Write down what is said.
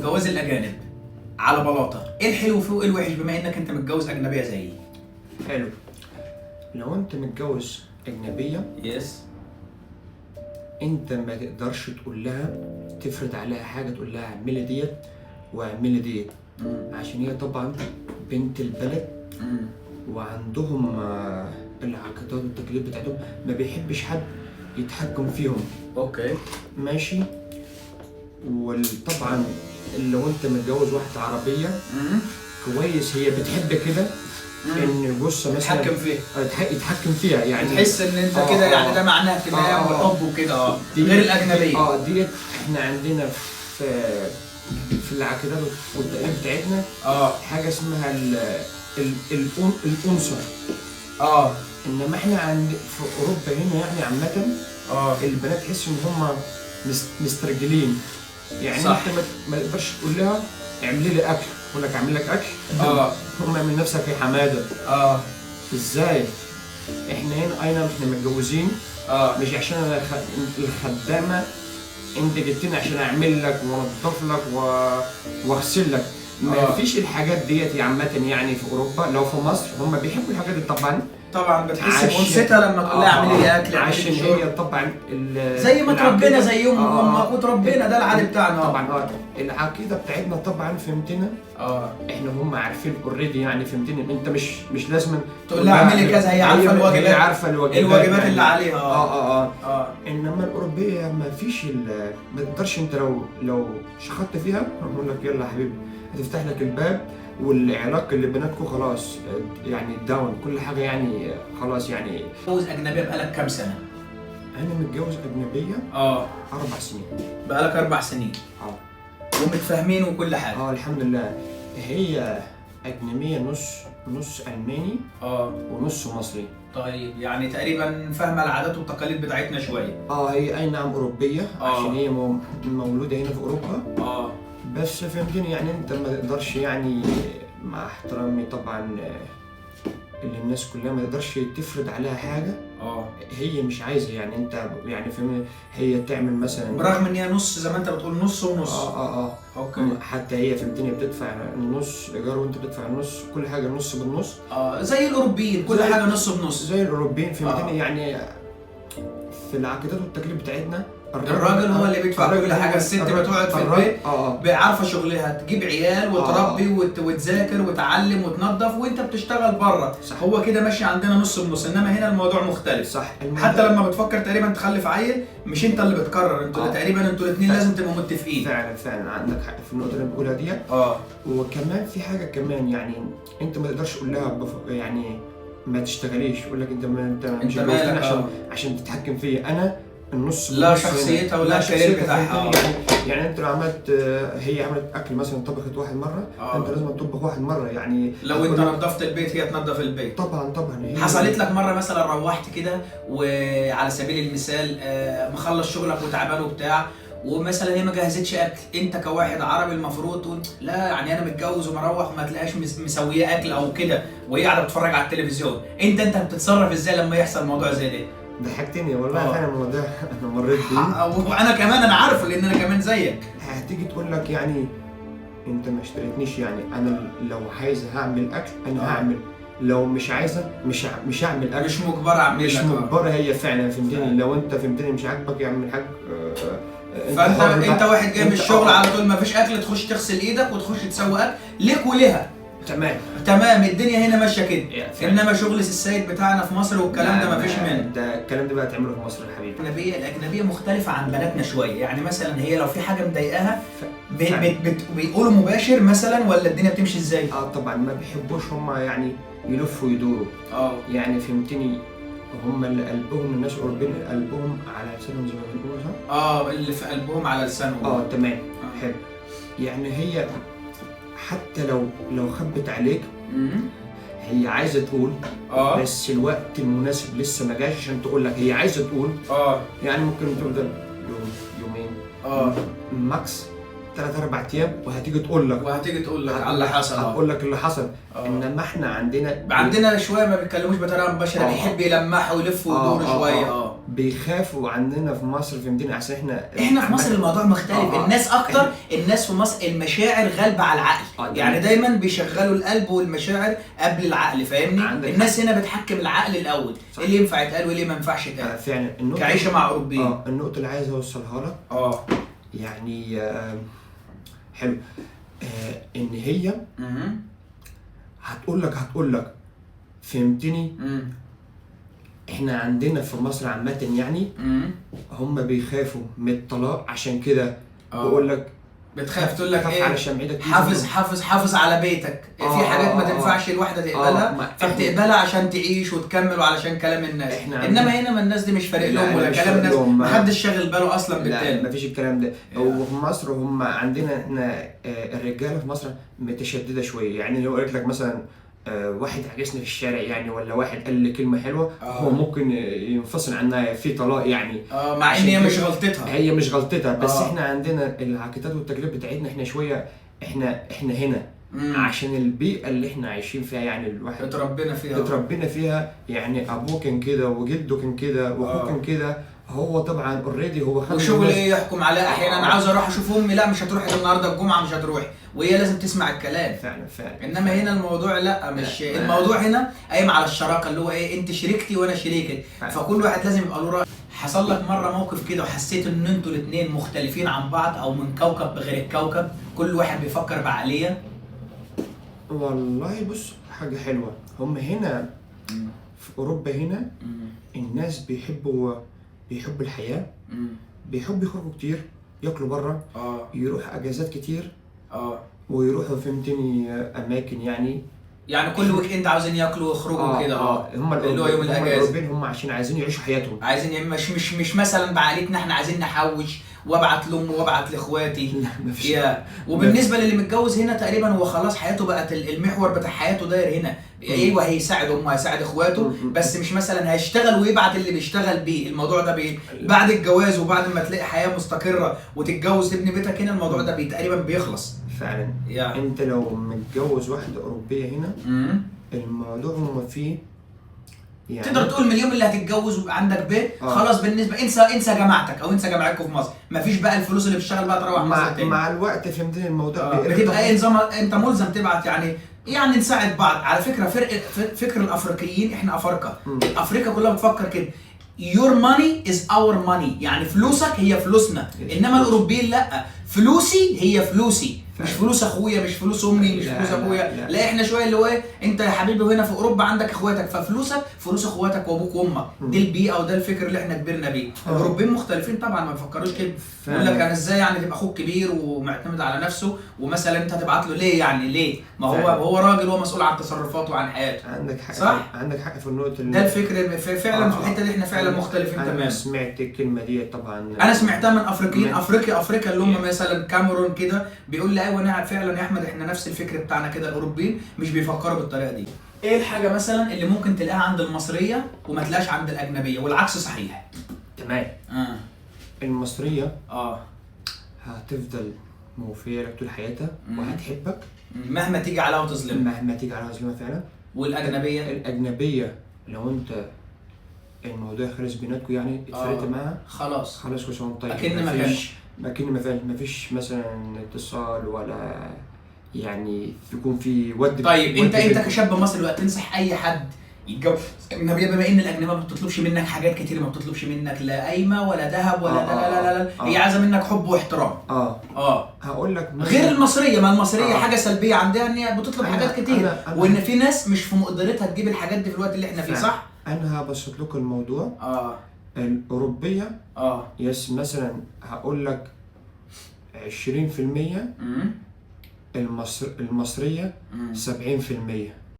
جواز الاجانب على بلاطه، ايه الحلو فيه وايه الوحش بما انك انت متجوز اجنبيه زيي؟ حلو. لو انت متجوز اجنبيه يس، انت ما تقدرش تقول لها تفرض عليها حاجه، تقول لها اعملي ديت واعملي ديت، عشان هي طبعا بنت البلد وعندهم العقيدات والتقاليد بتاعتهم، ما بيحبش حد يتحكم فيهم. اوكي ماشي. وطبعا لو انت متجوز واحده عربيه كويس، هي بتحب كده ان جثه مثلا يتحكم فيها، يعني تحس ان انت كده يعني ده معناه اهتمام وحب وكده. غير الاجنبيه ديت احنا عندنا في العقيدات والتقاليد بتاعتنا حاجه اسمها الانثى. انما احنا في اوروبا هنا يعني عامه البنات تحس ان هم مسترجلين، يعني صح. انت ما تقدرش تقول لها اعملي لي اكل، يقول لك اعمل لك اكل هم من نفسك يا حماده. ازاي؟ احنا هنا اينا احنا متجوزين مش عشان انا الخدامه انت جبتني عشان اعمل لك وانضف لك واغسل لك. ما فيش الحاجات ديت يا عامه يعني في اوروبا. لو في مصر هم بيحبوا الحاجات دي طبعا بتحس بانثتها لما تقول لها اعملي لي اكل، عشان هي طبعا زي ما تربينا زيهم وامك وتربينا، ده العادي بتاعنا طبعا. العقيده بتاعتنا طبعا فهمتنا. احنا هم عارفين اوريدي، يعني فهمتني. انت مش لازم تقول لها اعملي كذا، هي عارفه الواجبات، هي عارفه الواجبات اللي عليها. انما الاوروبيه ما فيش ما تقدرش انت لو شخطت فيها يقول لك يلا يا حبيبي هتفتح لك الباب، والعلاقه اللي بيناتكم خلاص يعني داون، كل حاجه يعني خلاص. يعني متجوز اجنبيه بقالك كام سنه؟ انا متجوز اجنبيه 4 سنين. بقالك 4 سنين ومتفاهمين وكل حاجه؟ الحمد لله. هي اجنبيه نص الماني ونص مصري. طيب يعني تقريبا فاهمه العادات والتقاليد بتاعتنا شويه. هي اي نعم اوروبيه عشان هي مولوده هنا في اوروبا. بس فهمتني، يعني انت ما تقدرش، يعني مع احترامي طبعا اللي الناس كلها، ما تقدرش تفرض عليها حاجه هي مش عايزه. يعني انت يعني فهمني، هي تعمل مثلا برغم ان هي نص زي ما انت بتقول نص ونص. اوكي. حتى هي فهمتني بتدفع النص ايجار وانت بتدفع النص، كل حاجه نص بالنص. زي الاوروبيين كل حاجه نص بنص، زي الاوروبيين فهمتني. يعني في العقيدات والتقاليد بتاعتنا الراجل هو اللي بيدفع كل حاجه، الست بتقعد في البيت عارفه شغلها، تجيب عيال وتربي وتذاكر وتعلم وتنظف، وانت بتشتغل بره. هو كده ماشي عندنا نص بنص. انما هنا الموضوع مختلف. صح. حتى لما بتفكر تقريبا تخلف عيل مش انت اللي بتقرر، انتوا تقريبا انتوا الاثنين لازم تبقوا متفقين. فعلا عندك حق في النقطه اللي بقولها دي. وكمان في حاجه كمان، يعني انت ما تقدرش تقول لها يعني ما تشتغليش، يقول لك انت مش مالك عشان تتحكم فيا. انا النص لا شخصيتها ولا الكارير بتاعها. يعني انت لو عملت، هي عملت اكل مثلا طبخت واحد مره، انت لازم تطبخ واحد مره. يعني لو انت نظفت البيت هي تنظف البيت. طبعا. حصلت لك مره مثلا روحت كده وعلى سبيل المثال مخلص شغلك وتعبان وبتاع، ومثلا هي ما جهزتش اكل، انت كواحد عربي المفروض تقول لا يعني انا متجوز ومروح وما تلاقيش مسويه اكل او كده وهي قاعده بتتفرج على التلفزيون، انت بتتصرف ازاي لما يحصل موضوع زي ده؟ ضحكتني والله. فعلا الموضوع انا مريت بيه، وانا كمان انا عارفه لان انا كمان زيك. هتيجي تقول لك يعني انت ما اشتريتنيش، يعني انا لو عايزه هعمل اكل انا هعمل، لو مش عايزه مش هعمل اكل. مش مجبره اعمل لك. مش مجبره هي فعلا فهمتني. لو انت فهمتني مش عاجبك يعمل الحاج فانت واحد جاي من الشغل على طول ما فيش اكل، تخش تغسل ايدك وتخش تسوي اكل ليك وليها. تمام الدنيا هنا ماشيه كده. انما شغل السيد بتاعنا في مصر والكلام ده مفيش منه. ده الكلام ده بقى تعمله في مصر يا حبيبي. الاجنبيه مختلفه عن بناتنا شويه. يعني مثلا هي لو في حاجه مضايقاها بيقولوا مباشر مثلا، ولا الدنيا بتمشي ازاي؟ طبعا ما بيحبوش هم يعني يلفوا يدوروا. يعني فهمتني، هم اللي قلبهم، الناس الاوروبيين قلبهم على لسانهم زي ما بنقول. اللي في قلبهم على لسانهم. تمام. حلو. يعني هي حتى لو خبت عليك هي عايزه تقول بس الوقت المناسب لسه ما جاش عشان تقول لك. هي عايزه تقول يعني ممكن تفضل يومين ماكس 3-4 ايام وهتيجي تقول لك على اللي حصل. هتقول لك اللي حصل. انما احنا عندنا شويه ما بيتكلموش بطريقه مباشره. بيحب يلمح ويلف ويدور شويه. بيخافوا عننا في مصر، فهمتني؟ عشان احنا في مصر الموضوع مختلف. الناس اكتر، الناس في مصر المشاعر غالبه على العقل. يعني دايما بيشغلوا القلب والمشاعر قبل العقل، فاهمني؟ الناس هنا بتحكم العقل الاول، ايه اللي ينفع يتقال وايه اللي ما ينفعش يتقال. فعلا كعيشه مع اوروبيين. النقطه اللي عايز اوصلها لك يعني حلو، ان هي هتقول لك فهمتني؟ احنا عندنا في مصر عامة يعني هم بيخافوا من الطلاق، عشان كده بقول لك بتخاف، تقول لك ايه؟ على شمعتك، حافظ على بيتك. في حاجات ما تنفعش الواحده تقبلها، فبتقبلها عشان تعيش وتكمل وعلى كلام الناس. انما هنا ما الناس دي مش فارق لهم ولا كلام الناس، محدش شاغل باله اصلا بالتالي. مفيش الكلام ده. وفي مصر هم عندنا احنا الرجاله في مصر متشدده شويه. يعني لو قلت لك مثلا واحد عكسني في الشارع يعني، ولا واحد قال لي كلمه حلوه، هو ممكن ينفصل عنها في طلاق يعني، مع ان هي مش غلطتها. هي مش غلطتها، بس احنا عندنا العكتات والتجربه بتاعتنا احنا شويه، احنا هنا عشان البيئه اللي احنا عايشين فيها. يعني الواحد اتربينا فيها يعني، ابوه كان كده وجده كان كده واخوه كان كده، هو طبعا اوريدي هو خد وشغل ايه يحكم عليها. احيانا انا عاوز اروح اشوف امي، لا مش هتروحي النهارده الجمعه، مش هتروحي، وهي لازم تسمع الكلام. فعلا. انما هنا الموضوع لا، مش الموضوع هنا قايم على الشراكه، اللي هو ايه، انت شريكتي وانا شريكك، فكل واحد لازم يبقى له راي. حصل لك مره موقف كده وحسيت ان انتوا الاثنين مختلفين عن بعض، او من كوكب غير الكوكب، كل واحد بيفكر بعقليه؟ والله بص، حاجه حلوه، هم هنا في اوروبا هنا الناس بيحبوا الحياه، بيحبوا يخرجوا كتير، ياكلوا بره، يروحوا اجازات كتير، ويروحوا فهمتني اماكن يعني كل ويك اند عاوزين ياكلوا ويخرجوا كده. هم اللي هو يوم الاجازه، هم عشان عايزين يعيشوا حياتهم، عايزين مش مثلا بعقليتنا احنا عايزين نحوش وابعت لامي وابعت لاخواتي. وبالنسبه للي متجوز هنا تقريبا هو خلاص حياته بقت المحور بتاع حياته داير هنا. ايوه هيساعد امه، هيساعد اخواته، بس مش مثلا هيشتغل ويبعت اللي بيشتغل بيه. الموضوع ده بعد الجواز، وبعد ما تلاقي حياه مستقره وتتجوز تبني بيتك هنا، الموضوع ده تقريبا بيخلص فعلا. انت لو متجوز واحده اوروبيه هنا الموضوع هم فيه يعني تقدر تقول من اليوم اللي هتتجوز ويبقى عندك بيت خلاص، بالنسبه انسى جامعتك او انسى جامعتكم في مصر، مفيش بقى الفلوس اللي بتشتغل بقى تروح مصر تاني. مع الوقت فهمتني الموضوع بتبقى ايه نظام، انت ملزم تبعت يعني نساعد بعض. على فكره فكر الافريقيين، احنا افارقه، افريقيا كلها بتفكر كده، your money is our money، يعني فلوسك هي فلوسنا. انما الاوروبيين لا، فلوسي هي فلوسي، مش فلوس اخويا، مش فلوس امي، مش فلوس ابويا. لا احنا شويه اللي هو ايه، انت يا حبيبي هنا في اوروبا عندك اخواتك، ففلوسك فلوس اخواتك وابوك وامك. دي البيئه وده الفكر اللي احنا كبرنا بيه. الاوروبيين مختلفين طبعا، ما بيفكروش كده. يقول لك انا ازاي يعني تبقى اخوك كبير ومعتمد على نفسه، ومثلا انت هتبعت له ليه؟ يعني ليه؟ ما هو راجل، هو مسؤول عن تصرفاته وعن حياته. عندك حق، صح؟ عندك حق في النقطه ده الفكر فعلا. في الحته دي احنا فعلا مختلفين تماما. انا سمعت الكلمه دي طبعا، انا سمعتها من افريقيين، افريقيا اللي هم مثلا كاميرون كده، بيقول لي ايوه انا فعلا يا احمد احنا نفس الفكر بتاعنا كده. الاوروبيين مش بيفكروا بالطريقه دي. ايه الحاجه مثلا اللي ممكن تلاقيها عند المصريه وما تلاقيش عند الاجنبيه، والعكس صحيح؟ تمام. المصريه هتفضل موفيه لك طول حياتها وهتحبك مهما تيجي عليها وتظلمها. فعلا. الاجنبيه لو انت الموضوع خلص بيناتكم يعني اتفرقت معاها خلاص كل سنه وانت طيب، اكن ما فيش مثلا اتصال ولا يعني يكون في طيب انت كشاب مصري دلوقتي تنصح اي حد يتجوز اجنبيه، بما ان الاجنبيه ما بتطلبش منك حاجات كتير، ما بتطلبش منك لا قايمه ولا ذهب ولا لا هي عايزه منك حب واحترام. هقول لك غير المصريه، ما المصريه حاجه سلبيه عندها ان هي بتطلب حاجات كتير، وان في ناس مش في مقدرتها تجيب الحاجات دي في الوقت اللي احنا فيه. صح؟ انا هبسط لكم الموضوع. الاوروبيه يس مثلا هقول لك 20%، المصريه 70%.